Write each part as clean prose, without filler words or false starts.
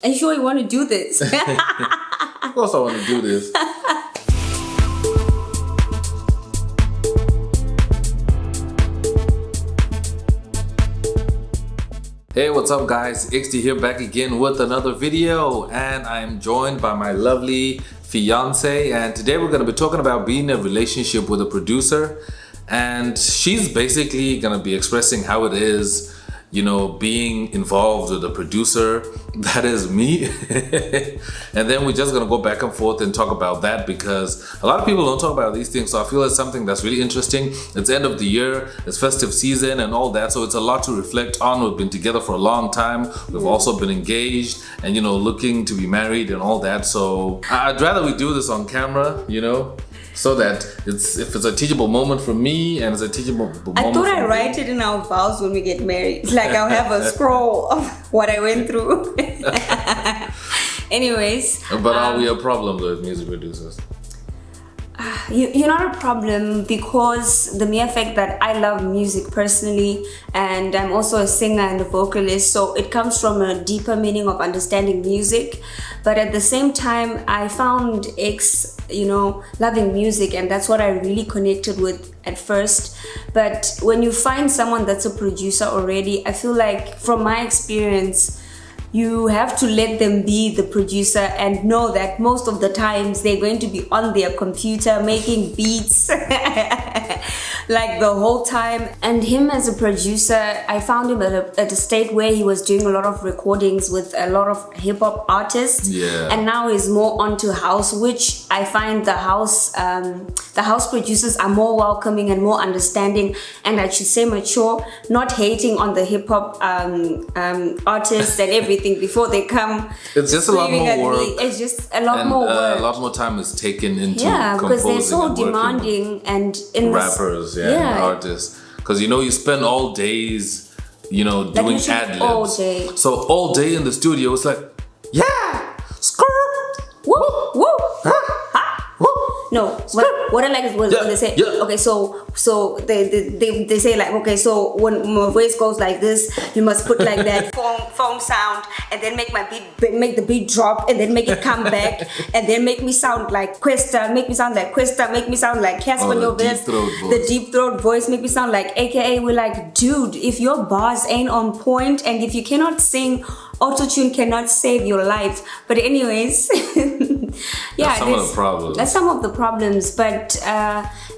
Are you sure you want to do this? Of course I want to do this. Hey, what's up guys? XD here, back again with another video, and I'm joined by my lovely fiance, and today we're going to be talking about being in a relationship with a producer, and she's basically going to be expressing how it is, you know, being involved with a producer. That is me. And then we're just gonna go back and forth and talk about that, because a lot of people don't talk about these things, so I feel it's something that's really interesting. It's end of the year, it's festive season and all that, so it's a lot to reflect on. We've been together for a long time, we've also been engaged and, you know, looking to be married and all that, so I'd rather we do this on camera, you know, so that if it's a teachable moment for me and it's a teachable moment I thought I'd write it in our vows when we get married. Like I'll have a scroll of what I went through. Anyways. But are we a problem with music producers? You're not a problem, because the mere fact that I love music personally, and I'm also a singer and a vocalist, so it comes from a deeper meaning of understanding music. But at the same time, I found X, you know, loving music, and that's what I really connected with at first. But when you find someone that's a producer already, I feel like from my experience, you have to let them be the producer and know that most of the times they're going to be on their computer making beats like the whole time. And him as a producer, I found him at a state where he was doing a lot of recordings with a lot of hip-hop artists, and now he's more onto house, which I find the house producers are more welcoming and more understanding, and I should say mature, not hating on the hip-hop artists and everything before they come. It's just a lot more work. It's just a lot more work. A lot more time is taken into because they're so and demanding, and in rappers, and artists, because you know you spend all days, you know, doing ad libs. So all day in the studio, it's like, woo, woo, No, what I like is when they say, okay, so they say like, okay, so when my voice goes like this, you must put like that phone sound, and then make the beat drop, and then make it come back, and then make me sound like Questa, make me sound like Casper Nyovest, the deep throat voice, make me sound like AKA. We're like, dude, if your bars ain't on point, and if you cannot sing, autotune cannot save your life. But anyways, that's some of the problems. That's some of the problems. But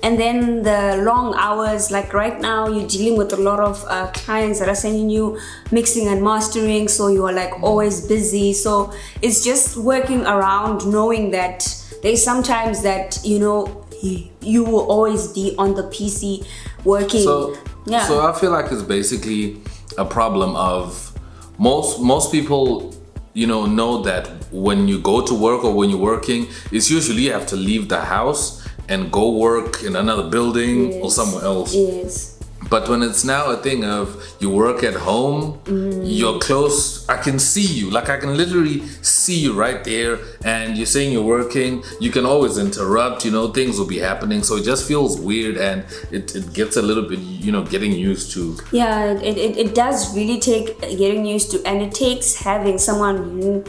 and then the long hours, like right now you're dealing with a lot of clients that are sending you mixing and mastering, so you are like always busy. So it's just working around knowing that there's sometimes that, you know, you will always be on the PC working. So I feel like it's basically a problem of most people, you know that when you go to work or when you're working, it's usually you have to leave the house and go work in another building or somewhere else. But when it's now a thing of you work at home, you're close, I can see you, like I can literally see you right there, and you're saying you're working, you can always interrupt, you know, things will be happening, so it just feels weird, and it gets a little bit, you know, getting used to. Yeah, it does really take getting used to, and it takes having someone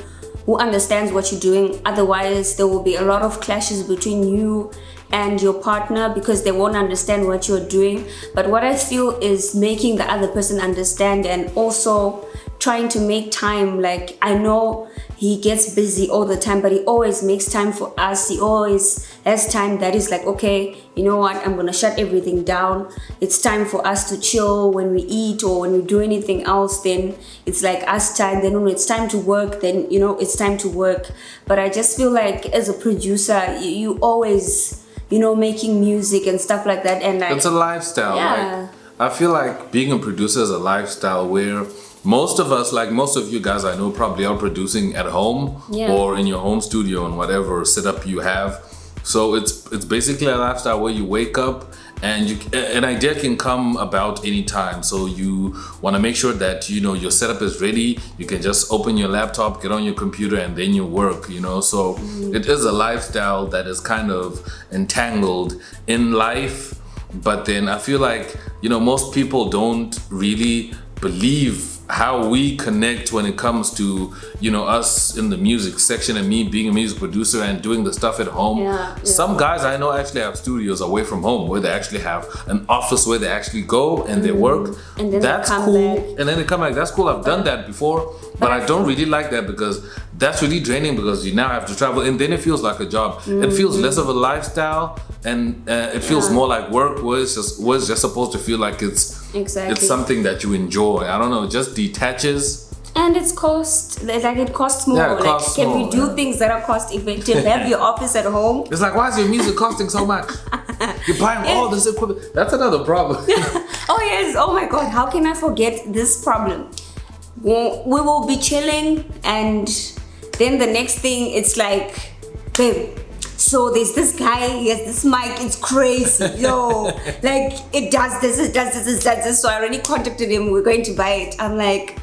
who understands what you're doing. Otherwise there will be a lot of clashes between you and your partner, because they won't understand what you're doing. But what I feel is making the other person understand, and also trying to make time. Like, I know he gets busy all the time, but he always makes time for us. He always has time that is like, okay, you know what, I'm gonna shut everything down. It's time for us to chill when we eat or when we do anything else. Then it's like us time. Then when it's time to work, then, you know, it's time to work. But I just feel like as a producer, you always, you know, making music and stuff like that, and like, it's a lifestyle. Like, I feel like being a producer is a lifestyle where most of us, like most of you guys I know, probably are producing at home or in your home studio and whatever setup you have. So it's basically a lifestyle where you wake up and an idea can come about anytime. So you want to make sure that, you know, your setup is ready. You can just open your laptop, get on your computer, and then you work, you know. So it is a lifestyle that is kind of entangled in life. But then I feel like, you know, most people don't really believe how we connect when it comes to, you know, us in the music section and me being a music producer and doing the stuff at home. Some guys I know actually have studios away from home where they actually have an office where they actually go and they work. And then that's they come cool. back. And then they come back. That's cool. I've done that before, but I don't really like that because that's really draining because you now have to travel and then it feels like a job. It feels less of a lifestyle and it feels more like work where it's just supposed to feel like it's something that you enjoy. I don't know, it just detaches. And it costs more. Yeah, it costs can more, we do things that are cost effective? Have your office at home. It's like, why is your music costing so much? You're buying all this equipment. That's another problem. Oh yes, oh my god, how can I forget this problem? We will be chilling and then the next thing it's like, babe, so there's this guy, he has this mic, it's crazy, yo. Like, it does this, it does this, it does this. So I already contacted him, we're going to buy it. I'm like,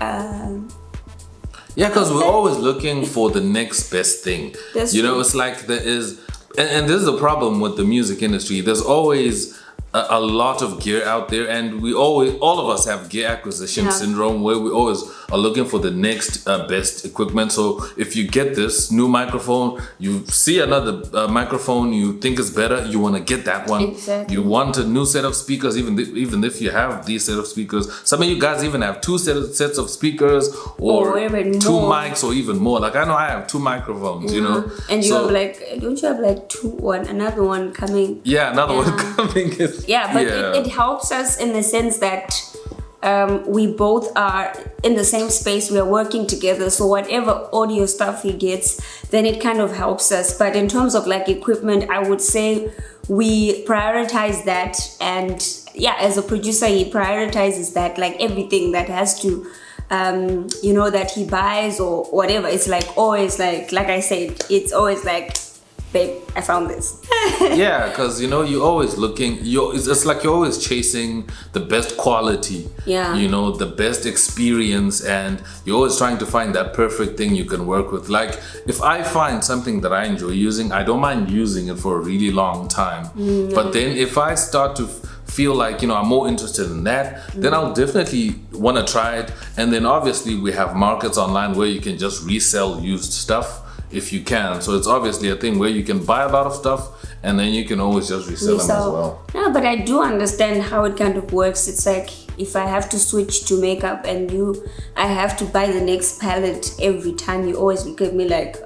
yeah, because we're always looking for the next best thing. That's you know, true. it's like there is, and this is the problem with the music industry. There's always a lot of gear out there, and all of us have gear acquisition syndrome where we always are looking for the next best equipment. So if you get this new microphone, you see another microphone you think is better, you want to get that one. Exactly. You want a new set of speakers, even if you have these set of speakers. Some of you guys even have two sets of speakers or even two more. mics or even more. Like I know I have two microphones, you know. And you have like, don't you have like another one coming? Yeah, another one coming. Yeah, but it helps us in the sense that we both are in the same space, we are working together, so whatever audio stuff he gets, then it kind of helps us. But in terms of like equipment, I would say we prioritize that, and yeah, as a producer he prioritizes that, like everything that has to you know, that he buys or whatever. It's like always like I said, it's always like, babe, I found this. Yeah, because you know, you're always looking, it's like you're always chasing the best quality, you know, the best experience, and you're always trying to find that perfect thing you can work with. Like if I find something that I enjoy using, I don't mind using it for a really long time. But then if I start to feel like, you know, I'm more interested in that, then I'll definitely want to try it. And then obviously we have markets online where you can just resell used stuff if you can. So it's obviously a thing where you can buy a lot of stuff and then you can always just resell them as well. Yeah, but I do understand how it kind of works. It's like if I have to switch to makeup and I have to buy the next palette every time, you always look at me like,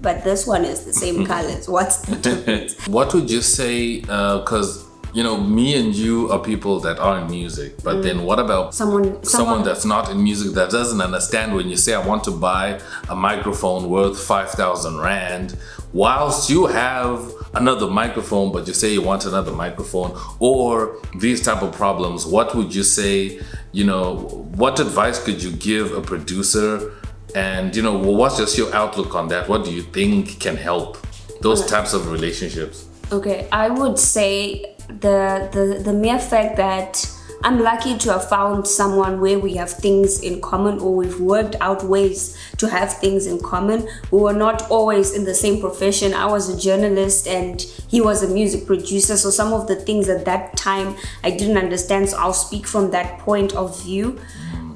but this one is the same colors. What's the difference? What would you say, because you know, me and you are people that are in music, but then what about someone that's not in music, that doesn't understand when you say, I want to buy a microphone worth 5,000 Rand, whilst you have another microphone, but you say you want another microphone, or these type of problems? What would you say, you know, what advice could you give a producer? And, you know, what's just your outlook on that? What do you think can help those types of relationships? Okay, I would say the mere fact that I'm lucky to have found someone where we have things in common, or we've worked out ways to have things in common. We were not always in the same profession. I was a journalist and he was a music producer, so some of the things at that time I didn't understand, so I'll speak from that point of view.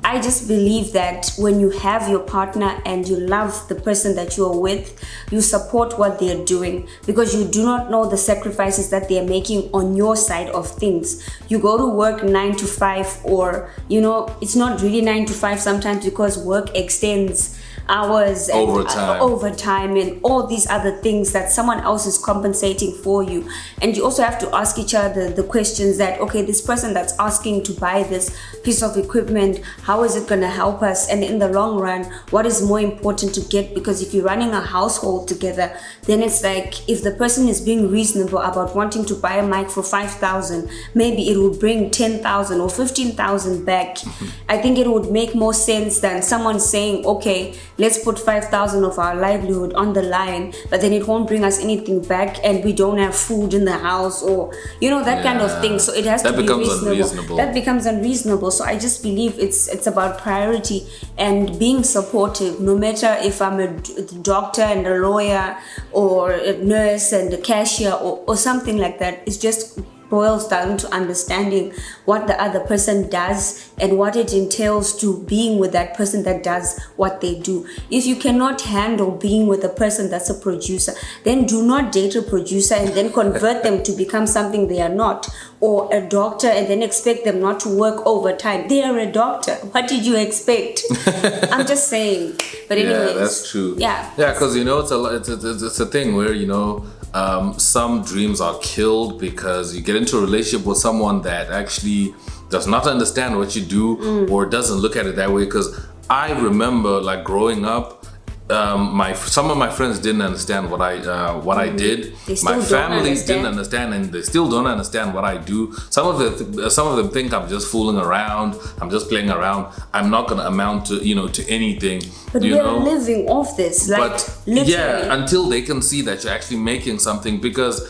I just believe that when you have your partner and you love the person that you're with, you support what they're doing, because you do not know the sacrifices that they're making on your side of things. You go to work 9 to 5, or, you know, it's not really 9 to 5 sometimes because work extends hours and overtime and all these other things that someone else is compensating for you. And you also have to ask each other the questions that, okay, this person that's asking to buy this piece of equipment, how is it going to help us? And in the long run, what is more important to get? Because if you're running a household together, then it's like, if the person is being reasonable about wanting to buy a mic for 5,000, maybe it will bring 10,000 or 15,000 back. I think it would make more sense than someone saying, okay, let's put 5,000 of our livelihood on the line, but then it won't bring us anything back and we don't have food in the house, or, you know, that kind of thing. So it has to be reasonable. That becomes unreasonable. So I just believe it's about priority and being supportive, no matter if I'm a doctor and a lawyer or a nurse and a cashier or something like that. It's just boils down to understanding what the other person does and what it entails to being with that person that does what they do. If you cannot handle being with a person that's a producer, then do not date a producer and then convert them to become something they are not, or a doctor and then expect them not to work overtime. They are a doctor. What did you expect? I'm just saying. But anyways, yeah, that's true. Yeah, because it's a thing where some dreams are killed because you get into a relationship with someone that actually does not understand what you do or doesn't look at it that way. Because I remember, like, growing up, some of my friends didn't understand what I did. My family didn't understand, and they still don't understand what I do. Some of them think I'm just fooling around. I'm just playing around. I'm not gonna amount to to anything. But we're living off this, like, but literally. Yeah, until they can see that you're actually making something, because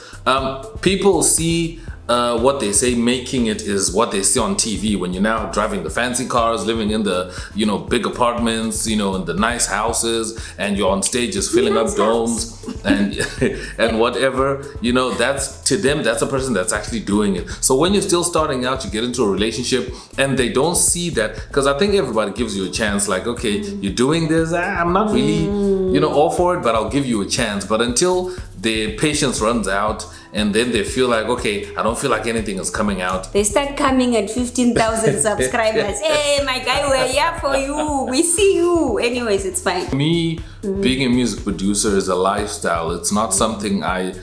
people see. What they say making it is what they see on TV, when you're now driving the fancy cars, living in the big apartments, in the nice houses, and you're on stages filling up domes and whatever. That's, to them, that's a person that's actually doing it. So when you're still starting out, you get into a relationship and they don't see that, because I think everybody gives you a chance, like, okay, you're doing this, I'm not really all for it, but I'll give you a chance. But until the patience runs out, and then they feel like, okay, I don't feel like anything is coming out. They start coming at 15,000 subscribers. Hey, my guy, we're here for you. We see you. Anyways, it's fine. Me, being a music producer is a lifestyle. It's not something I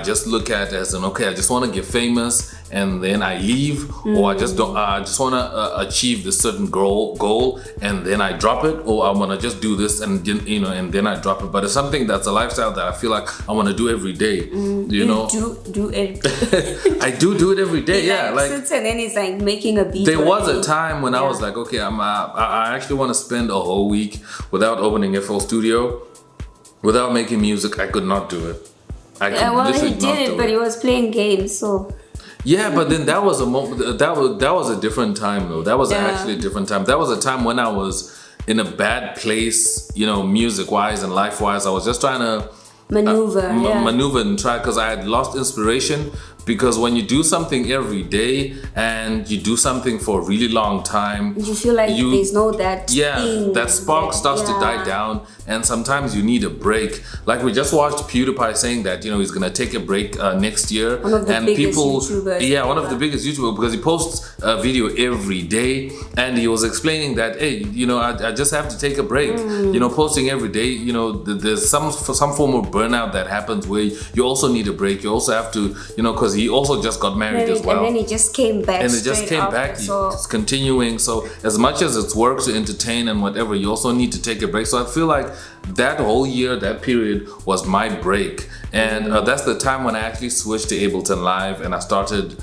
just look at as I just want to get famous and then I leave, or I just want to achieve this certain goal and then I drop it, or I want to just do this and then I drop it. But it's something that's a lifestyle that I feel like I want to do every day. You do it. I do it every day. Yeah, like sits and then it's like making a beat. There was a time when I was like, okay, I actually want to spend a whole week without opening FL Studio, without making music. I could not do it. He did it, but he was playing games, so. Yeah, but then that was a moment. That was a different time, though. That was actually a different time. That was a time when I was in a bad place, music-wise and life-wise. I was just trying to maneuver and try, because I had lost inspiration. Because when you do something every day and you do something for a really long time, you feel like there's no that thing, that spark starts to die down, and sometimes you need a break. Like, we just watched PewDiePie saying that he's gonna take a break next year. One of the biggest YouTubers. One of the biggest YouTubers, because he posts a video every day, and he was explaining that, hey, I just have to take a break. Posting every day, there's some form of burnout that happens where you also need a break. You also have to, because he also just got married as well. And then he just came back. And it just came back. It's continuing. So as much as it's work to entertain and whatever, you also need to take a break. So I feel like that whole year, that period was my break. And that's the time when I actually switched to Ableton Live and I started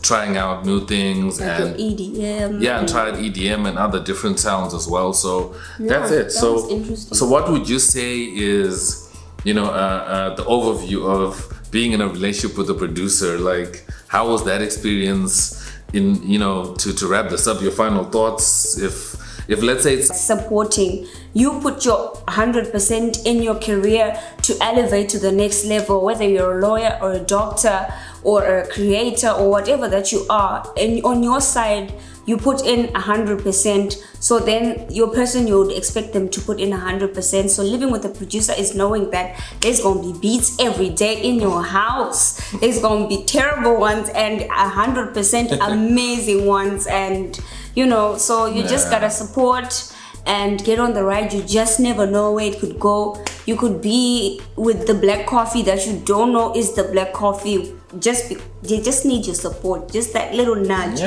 trying out new things, like and EDM. And tried EDM and other different sounds as well. So that's it. Was interesting. So what would you say is, the overview of being in a relationship with a producer? Like, how was that experience? To wrap this up, your final thoughts. If let's say it's supporting, you put your 100% in your career to elevate to the next level, whether you're a lawyer or a doctor or a creator or whatever that you are, and on your side you put in 100%, so then your person, you would expect them to put in 100%. So living with a producer is knowing that there's gonna be beats every day in your house. There's gonna be terrible ones and 100% amazing ones, and so you just gotta support and get on the ride. You just never know where it could go. You could be with the black coffee that you don't know is the black coffee. They just need your support, just that little nudge.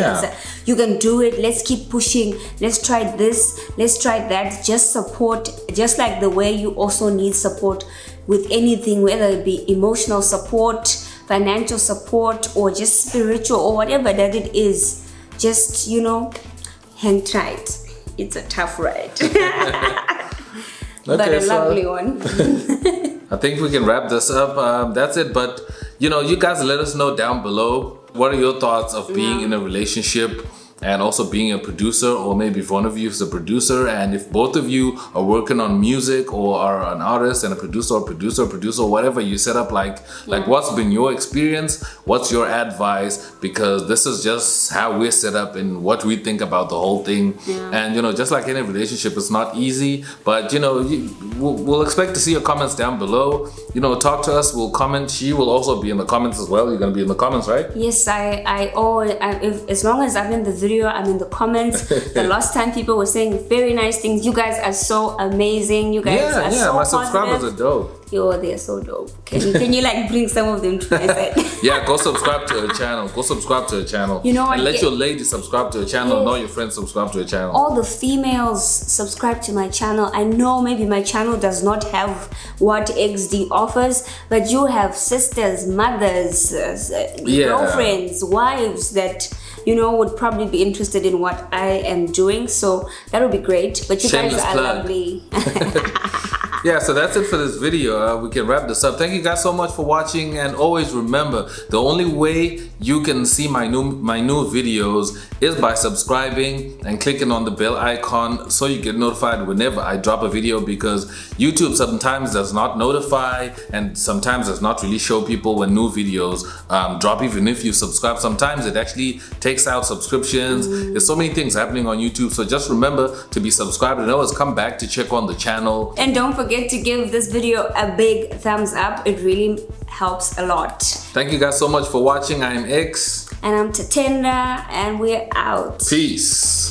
You can do it. Let's keep pushing. Let's try this. Let's try that. Just support, just like the way you also need support with anything, whether it be emotional support, financial support, or just spiritual, or whatever that it is. Just hang tight. It's a tough ride. But a lovely one. I think we can wrap this up. That's it. But you guys let us know down below, what are your thoughts of being in a relationship? and also being a producer, or maybe if one of you is a producer, and if both of you are working on music or are an artist and a producer, whatever you set up, like what's been your experience, what's your advice, because this is just how we're set up and what we think about the whole thing. And you know, just like any relationship, it's not easy, but you know, we'll expect to see your comments down below. You know, talk to us, we'll comment. She will also be in the comments as well. You're gonna be in the comments, right? Yes, as long as I'm in the video, I'm in the comments. The last time people were saying very nice things. You guys are so amazing. You guys are so my positive. subscribers are dope. Yo, they're so dope. Can you like bring some of them to my side? Yeah, go subscribe to her channel. Go subscribe to her channel. You know what? And let your lady subscribe to her channel. Know your friends subscribe to her channel. All the females subscribe to my channel. I know maybe my channel does not have what XD offers, but you have sisters, mothers, girlfriends, wives that you know would probably be interested in what I am doing. So that would be great. But you Shameless guys are plug. lovely. Yeah, so that's it for this video. We can wrap this up. Thank you guys so much for watching, and always remember, the only way you can see my new videos is by subscribing and clicking on the bell icon so you get notified whenever I drop a video, because YouTube sometimes does not notify and sometimes does not really show people when new videos drop. Even if you subscribe, sometimes it actually takes out subscriptions. There's so many things happening on YouTube, so just remember to be subscribed and always come back to check on the channel. And don't forget to give this video a big thumbs up. It really helps a lot. Thank you guys so much for watching. I am X. And I'm Tatenda, and we're out. Peace.